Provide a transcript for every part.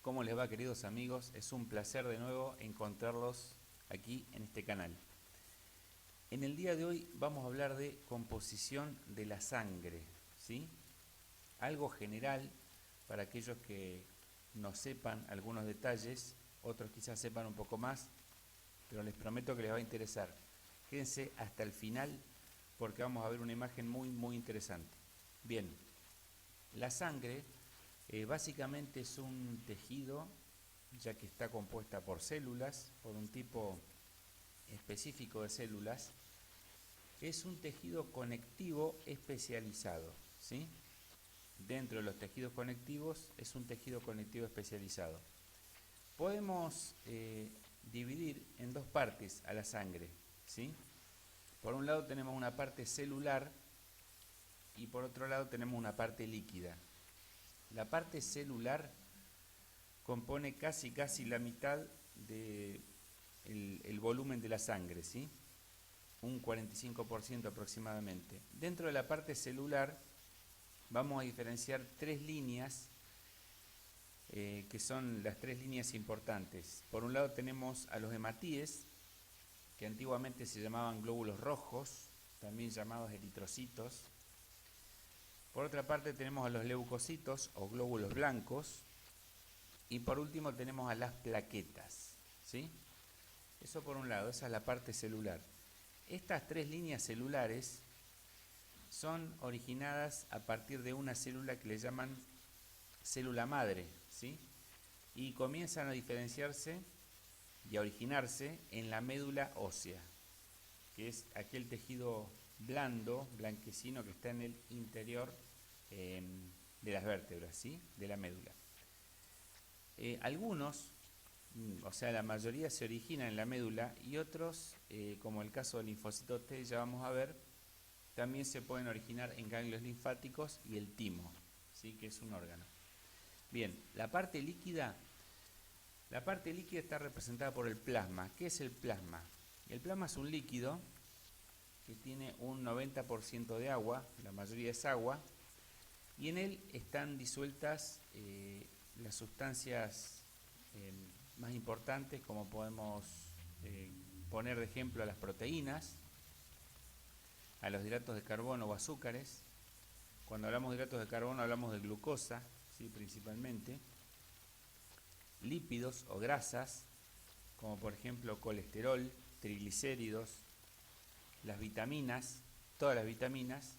¿Cómo les va, queridos amigos? Es un placer de nuevo encontrarlos aquí en este canal. En el día de hoy vamos a hablar de composición de la sangre, ¿sí? Algo general para aquellos que no sepan algunos detalles, otros quizás sepan un poco más, pero les prometo que les va a interesar. Quédense hasta el final porque vamos a ver una imagen muy interesante. Bien, la sangre básicamente es un tejido, ya que está compuesta por células, por un tipo específico de células. Es un tejido conectivo especializado, ¿sí? Dentro de los tejidos conectivos es un tejido conectivo especializado. Podemos dividir en dos partes a la sangre, ¿sí? Por un lado tenemos una parte celular y por otro lado tenemos una parte líquida. La parte celular compone casi la mitad del volumen de la sangre, ¿sí? Un 45% aproximadamente. Dentro de la parte celular vamos a diferenciar tres líneas que son las tres líneas importantes. Por un lado tenemos a los hematíes, que antiguamente se llamaban glóbulos rojos, también llamados eritrocitos. Por otra parte tenemos a los leucocitos o glóbulos blancos. Y por último tenemos a las plaquetas, ¿sí? Eso por un lado, esa es la parte celular. Estas tres líneas celulares son originadas a partir de una célula que le llaman célula madre, ¿sí? Y comienzan a diferenciarse y a originarse en la médula ósea, que es aquel tejido blando, blanquecino que está en el interior de las vértebras, ¿sí? De la médula. Algunos, o sea, la mayoría se originan en la médula y otros, como el caso del linfocito T, ya vamos a ver, también se pueden originar en ganglios linfáticos y el timo, ¿sí? Que es un órgano. Bien, la parte líquida está representada por el plasma. ¿Qué es el plasma? El plasma es un líquido que tiene un 90% de agua, la mayoría es agua, y en él están disueltas las sustancias más importantes, como podemos poner de ejemplo a las proteínas, a los hidratos de carbono o azúcares. Cuando hablamos de hidratos de carbono hablamos de glucosa, ¿sí? Principalmente. Lípidos o grasas, como por ejemplo colesterol, triglicéridos, las vitaminas, todas las vitaminas,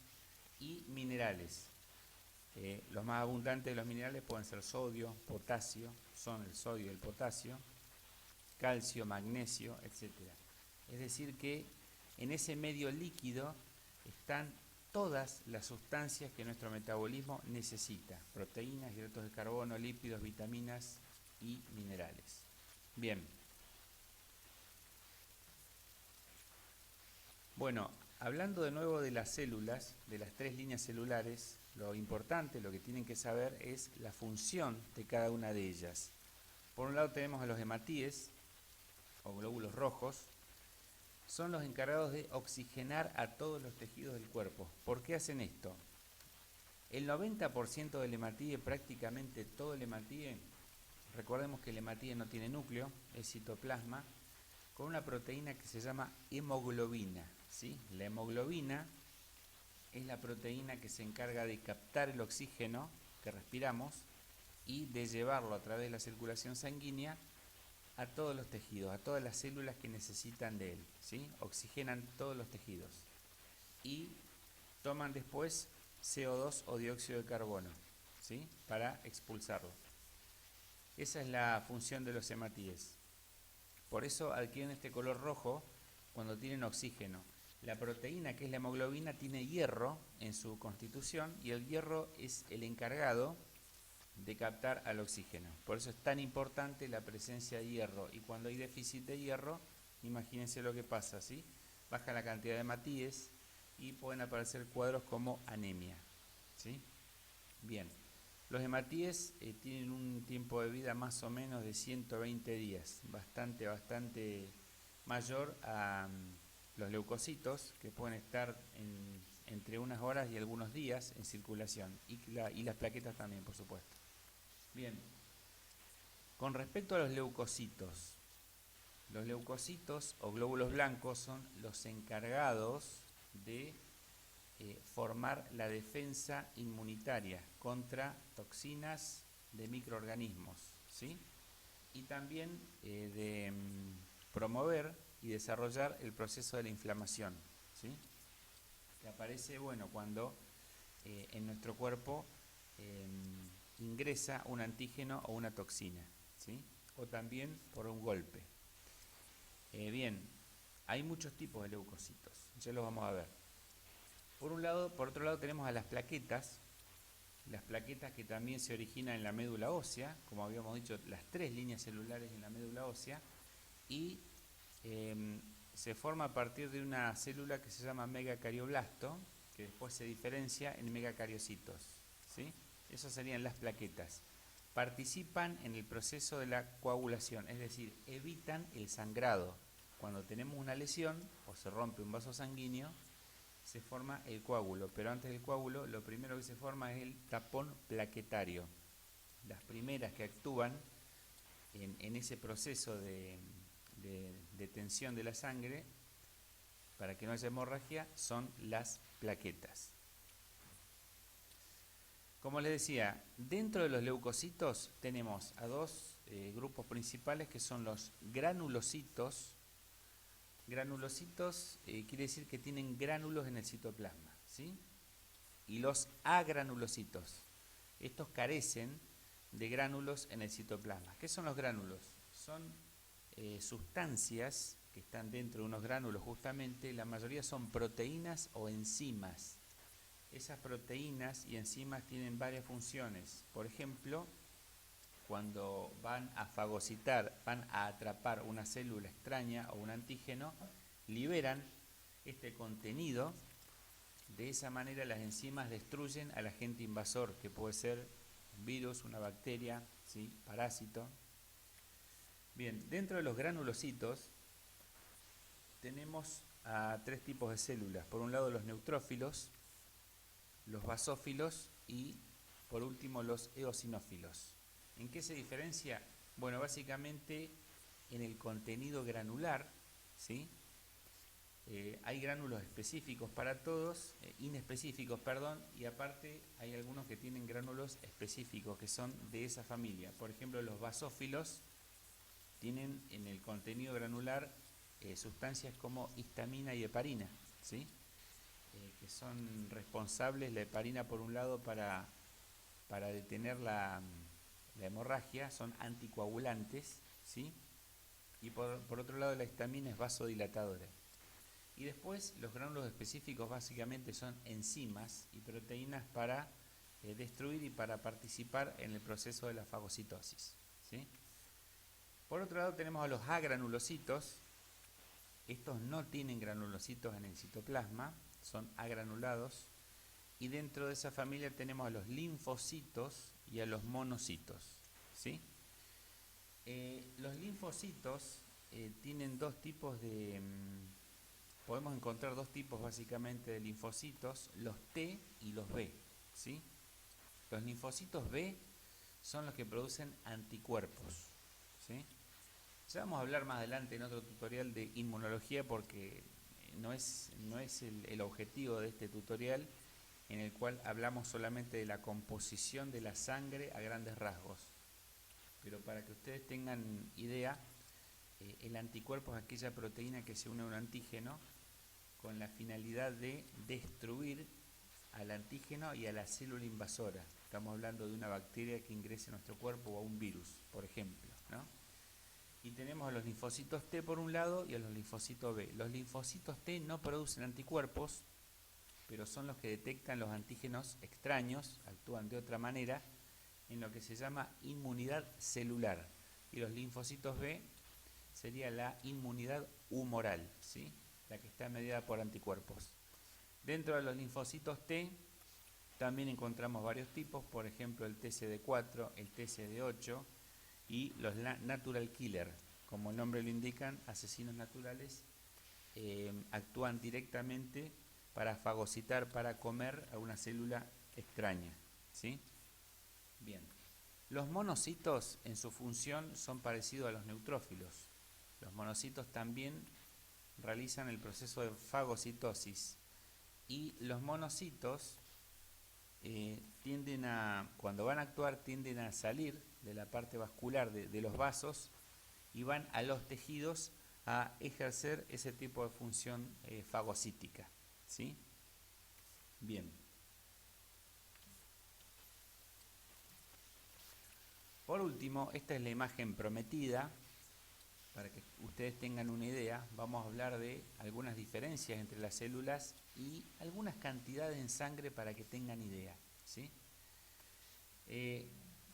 y minerales. Los más abundantes de los minerales pueden ser sodio, potasio, son el sodio y el potasio, calcio, magnesio, etc. Es decir que en ese medio líquido están todas las sustancias que nuestro metabolismo necesita: proteínas, hidratos de carbono, lípidos, vitaminas y minerales. Bien. Bueno, hablando de nuevo de las células, de las tres líneas celulares, lo importante, lo que tienen que saber es la función de cada una de ellas. Por un lado tenemos a los hematíes, o glóbulos rojos. Son los encargados de oxigenar a todos los tejidos del cuerpo. ¿Por qué hacen esto? El 90% del hematíe, prácticamente todo el hematíe, recordemos que el hematíe no tiene núcleo, es citoplasma, con una proteína que se llama hemoglobina, ¿sí? La hemoglobina es la proteína que se encarga de captar el oxígeno que respiramos y de llevarlo a través de la circulación sanguínea a todos los tejidos, a todas las células que necesitan de él, ¿sí? Oxigenan todos los tejidos y toman después CO2 o dióxido de carbono, ¿sí? Para expulsarlo. Esa es la función de los hematíes. Por eso adquieren este color rojo cuando tienen oxígeno. La proteína, que es la hemoglobina, tiene hierro en su constitución y el hierro es el encargado de captar al oxígeno. Por eso es tan importante la presencia de hierro. Y cuando hay déficit de hierro, imagínense lo que pasa, ¿sí? Baja la cantidad de hematíes y pueden aparecer cuadros como anemia, ¿sí? Bien. Los hematíes tienen un tiempo de vida más o menos de 120 días, bastante mayor a los leucocitos, que pueden estar entre unas horas y algunos días en circulación, y las plaquetas también, por supuesto. Bien, Con respecto a los leucocitos o glóbulos blancos son los encargados de formar la defensa inmunitaria contra toxinas de microorganismos, ¿sí? Y también de promover y desarrollar el proceso de la inflamación, ¿sí? Que aparece, bueno, cuando en nuestro cuerpo ingresa un antígeno o una toxina, ¿sí? O también por un golpe. Bien, hay muchos tipos de leucocitos, ya los vamos a ver. Por otro lado tenemos a las plaquetas que también se originan en la médula ósea, como habíamos dicho, las 3 líneas celulares en la médula ósea, y se forma a partir de una célula que se llama megacardioblasto, que después se diferencia en megacariocitos, ¿sí? Esas serían las plaquetas. Participan en el proceso de la coagulación, es decir, evitan el sangrado. Cuando tenemos una lesión o se rompe un vaso sanguíneo, se forma el coágulo, pero antes del coágulo lo primero que se forma es el tapón plaquetario. Las primeras que actúan en ese proceso de tensión de la sangre para que no haya hemorragia son las plaquetas. Como les decía, dentro de los leucocitos tenemos a dos grupos principales que son los granulocitos. Granulocitos quiere decir que tienen gránulos en el citoplasma, ¿sí? Y los agranulocitos. Estos carecen de gránulos en el citoplasma. ¿Qué son los gránulos? Son sustancias que están dentro de unos gránulos justamente, la mayoría son proteínas o enzimas. Esas proteínas y enzimas tienen varias funciones. Por ejemplo, cuando van a fagocitar, van a atrapar una célula extraña o un antígeno, liberan este contenido. De esa manera las enzimas destruyen al agente invasor, que puede ser un virus, una bacteria, ¿sí? Parásito. Bien, dentro de los granulocitos tenemos a 3 tipos de células. Por un lado los neutrófilos, los basófilos y por último los eosinófilos. ¿En qué se diferencia? Bueno, básicamente en el contenido granular, ¿sí? Hay gránulos específicos para todos, inespecíficos, perdón, y aparte hay algunos que tienen gránulos específicos que son de esa familia. Por ejemplo, los basófilos tienen en el contenido granular sustancias como histamina y heparina, ¿sí? Que son responsables, la heparina por un lado para detener la hemorragia, son anticoagulantes, ¿sí? Y por otro lado la histamina es vasodilatadora. Y después los gránulos específicos básicamente son enzimas y proteínas para destruir y para participar en el proceso de la fagocitosis, ¿sí? Por otro lado tenemos a los agranulocitos. Estos no tienen granulocitos en el citoplasma, son agranulados. Y dentro de esa familia tenemos a los linfocitos y a los monocitos, ¿sí? Los linfocitos tienen dos tipos de... podemos encontrar dos tipos básicamente de linfocitos, los T y los B, ¿sí? Los linfocitos B son los que producen anticuerpos, ¿sí? Ya vamos a hablar más adelante en otro tutorial de inmunología porque no es el objetivo de este tutorial, en el cual hablamos solamente de la composición de la sangre a grandes rasgos. Pero para que ustedes tengan idea, el anticuerpo es aquella proteína que se une a un antígeno con la finalidad de destruir al antígeno y a la célula invasora. Estamos hablando de una bacteria que ingrese a nuestro cuerpo o a un virus, por ejemplo, ¿no? Y tenemos a los linfocitos T por un lado y a los linfocitos B. Los linfocitos T no producen anticuerpos, pero son los que detectan los antígenos extraños, actúan de otra manera, en lo que se llama inmunidad celular. Y los linfocitos B sería la inmunidad humoral, ¿sí? La que está mediada por anticuerpos. Dentro de los linfocitos T también encontramos varios tipos, por ejemplo el TCD4, el TCD8 y los natural killer, como el nombre lo indican, asesinos naturales, actúan directamente para fagocitar, para comer a una célula extraña, ¿sí? Bien. Los monocitos en su función son parecidos a los neutrófilos. Los monocitos también realizan el proceso de fagocitosis y los monocitos cuando van a actuar, tienden a salir de la parte vascular de los vasos y van a los tejidos a ejercer ese tipo de función fagocítica. ¿Sí? Bien. Por último, esta es la imagen prometida. Para que ustedes tengan una idea, vamos a hablar de algunas diferencias entre las células y algunas cantidades en sangre para que tengan idea. ¿Sí?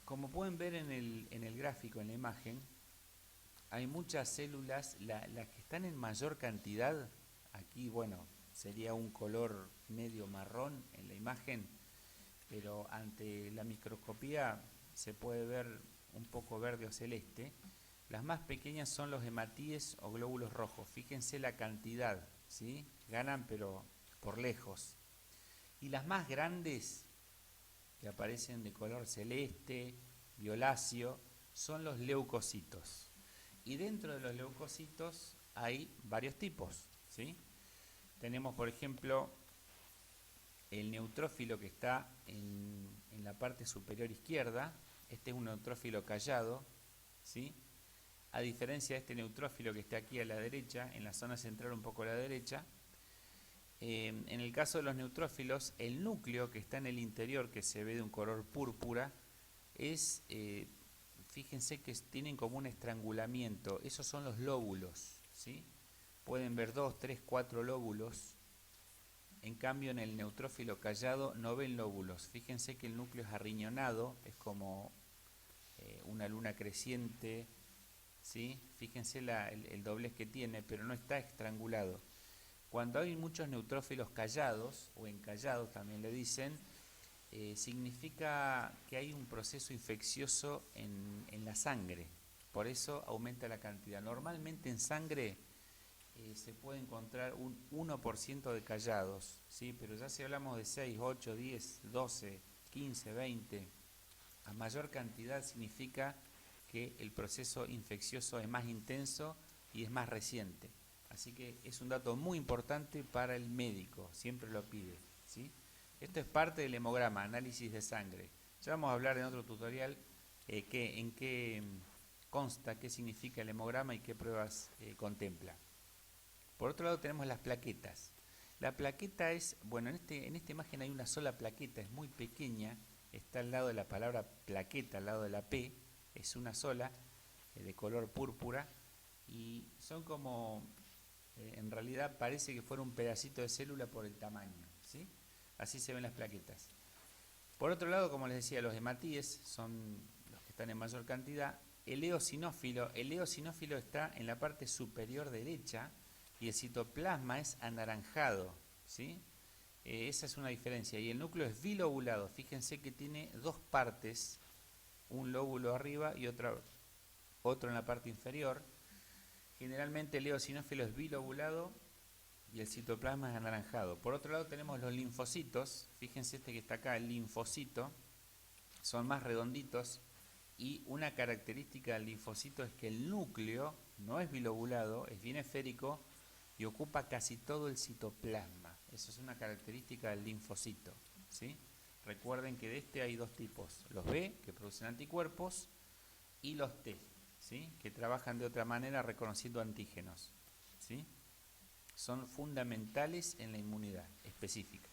Como pueden ver en el gráfico, en la imagen, hay muchas células, las que están en mayor cantidad, aquí bueno, sería un color medio marrón en la imagen, pero ante la microscopía se puede ver un poco verde o celeste. Las más pequeñas son los hematíes o glóbulos rojos. Fíjense la cantidad, ¿sí? Ganan pero por lejos. Y las más grandes, que aparecen de color celeste, violáceo, son los leucocitos. Y dentro de los leucocitos hay varios tipos, ¿sí? Tenemos, por ejemplo, el neutrófilo que está en la parte superior izquierda. Este es un neutrófilo callado, ¿sí? A diferencia de este neutrófilo que está aquí a la derecha, en la zona central un poco a la derecha. En el caso de los neutrófilos, el núcleo que está en el interior, que se ve de un color púrpura, es, fíjense que tienen como un estrangulamiento. Esos son los lóbulos, ¿sí? Pueden ver 2, 3, 4 lóbulos. En cambio, en el neutrófilo callado no ven lóbulos. Fíjense que el núcleo es arriñonado, es como una luna creciente, ¿sí? Fíjense el doblez que tiene, pero no está estrangulado. Cuando hay muchos neutrófilos callados, o encallados también le dicen, significa que hay un proceso infeccioso en la sangre. Por eso aumenta la cantidad. Normalmente en sangre se puede encontrar un 1% de callados, ¿sí? Pero ya si hablamos de 6, 8, 10, 12, 15, 20, a mayor cantidad significa que el proceso infeccioso es más intenso y es más reciente. Así que es un dato muy importante para el médico, siempre lo pide, ¿sí? Esto es parte del hemograma, análisis de sangre. Ya vamos a hablar en otro tutorial en qué consta, qué significa el hemograma y qué pruebas contempla. Por otro lado tenemos las plaquetas. La plaqueta es, bueno, en esta imagen hay una sola plaqueta, es muy pequeña, está al lado de la palabra plaqueta, al lado de la P, es una sola, de color púrpura, y son como, en realidad parece que fuera un pedacito de célula por el tamaño, ¿sí? Así se ven las plaquetas. Por otro lado, como les decía, los hematíes son los que están en mayor cantidad. El eosinófilo está en la parte superior derecha y el citoplasma es anaranjado, ¿sí? Esa es una diferencia. Y el núcleo es bilobulado. Fíjense que tiene dos partes, un lóbulo arriba y otro en la parte inferior. Generalmente el eosinófilo es bilobulado y el citoplasma es anaranjado. Por otro lado tenemos los linfocitos. Fíjense este que está acá, el linfocito. Son más redonditos y una característica del linfocito es que el núcleo no es bilobulado, es bien esférico y ocupa casi todo el citoplasma. Eso es una característica del linfocito, ¿sí? Recuerden que de este hay dos tipos, los B, que producen anticuerpos, y los T, ¿sí? Que trabajan de otra manera reconociendo antígenos, ¿sí? Son fundamentales en la inmunidad específica.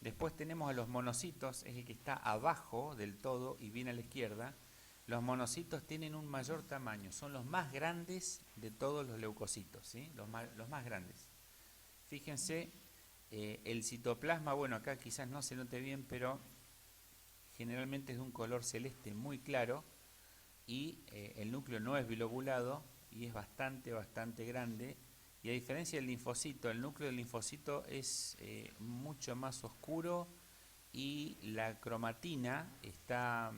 Después tenemos a los monocitos, es el que está abajo del todo y viene a la izquierda. Los monocitos tienen un mayor tamaño, son los más grandes de todos los leucocitos, ¿sí? Los más grandes. Fíjense, el citoplasma, bueno, acá quizás no se note bien, pero generalmente es de un color celeste muy claro y el núcleo no es bilobulado y es bastante grande. Y a diferencia del linfocito, el núcleo del linfocito es mucho más oscuro y la cromatina está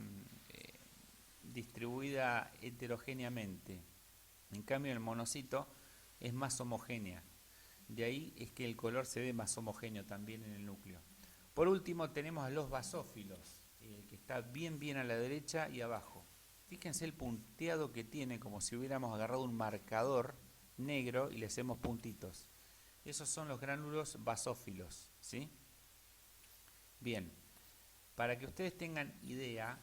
distribuida heterogéneamente. En cambio, el monocito es más homogénea. De ahí es que el color se ve más homogéneo también en el núcleo. Por último, tenemos a los basófilos, que está bien a la derecha y abajo. Fíjense el punteado que tiene, como si hubiéramos agarrado un marcador negro y le hacemos puntitos. Esos son los gránulos basófilos, ¿sí? Bien, para que ustedes tengan idea,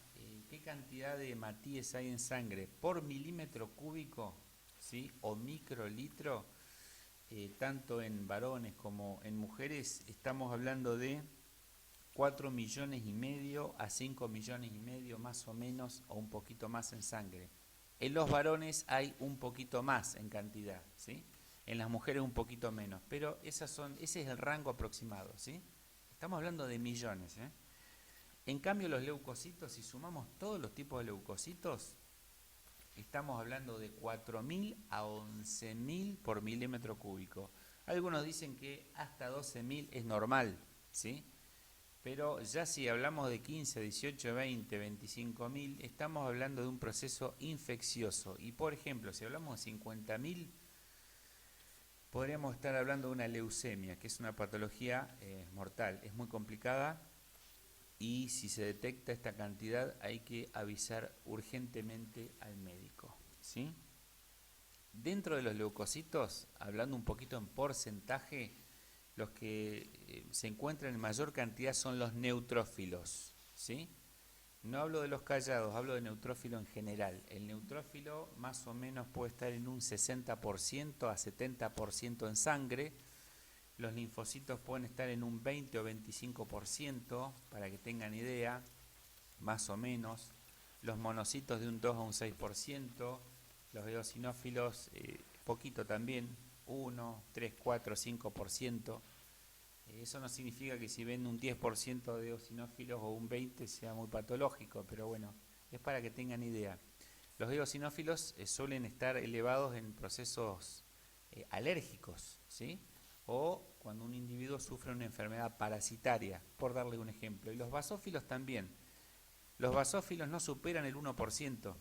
qué cantidad de hematíes hay en sangre por milímetro cúbico, ¿sí? O microlitro, tanto en varones como en mujeres, estamos hablando de 4,5 millones a 5,5 millones más o menos, o un poquito más en sangre. En los varones hay un poquito más en cantidad, ¿sí? En las mujeres un poquito menos, pero ese es el rango aproximado, ¿sí? Estamos hablando de millones, ¿eh? En cambio, los leucocitos, si sumamos todos los tipos de leucocitos, estamos hablando de 4.000 a 11.000 por milímetro cúbico. Algunos dicen que hasta 12.000 es normal, ¿sí? Pero ya si hablamos de 15, 18, 20, 25.000, estamos hablando de un proceso infeccioso. Y por ejemplo, si hablamos de 50.000, podríamos estar hablando de una leucemia, que es una patología mortal. Es muy complicada y si se detecta esta cantidad hay que avisar urgentemente al médico, ¿sí? Dentro de los leucocitos, hablando un poquito en porcentaje, los que se encuentran en mayor cantidad son los neutrófilos, ¿sí? No hablo de los callados, hablo de neutrófilo en general. El neutrófilo más o menos puede estar en un 60% a 70% en sangre. Los linfocitos pueden estar en un 20 o 25%, para que tengan idea, más o menos. Los monocitos de un 2 a un 6%. Los eosinófilos, poquito también, 1, 3, 4, 5%. Eso no significa que si ven un 10% de eosinófilos o un 20% sea muy patológico, pero bueno, es para que tengan idea. Los eosinófilos suelen estar elevados en procesos alérgicos, ¿sí? O cuando un individuo sufre una enfermedad parasitaria, por darle un ejemplo. Y los basófilos también. Los basófilos no superan el 1%,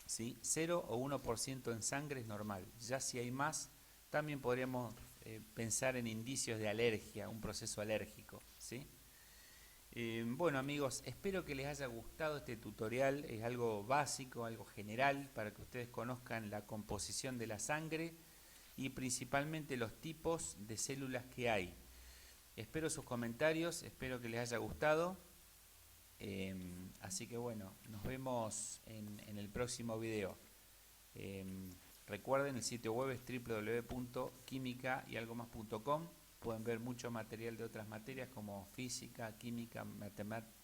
¿sí? 0 o 1% en sangre es normal. Ya si hay más, también podríamos pensar en indicios de alergia, un proceso alérgico, ¿sí? Bueno amigos, espero que les haya gustado este tutorial. Es algo básico, algo general, para que ustedes conozcan la composición de la sangre y principalmente los tipos de células que hay. Espero sus comentarios, espero que les haya gustado. Así que bueno, nos vemos en el próximo video. Recuerden, el sitio web es www.quimicayalgomás.com. Pueden ver mucho material de otras materias como física, química,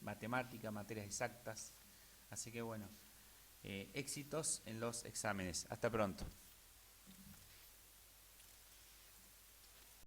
matemática, materias exactas. Así que bueno, éxitos en los exámenes. Hasta pronto.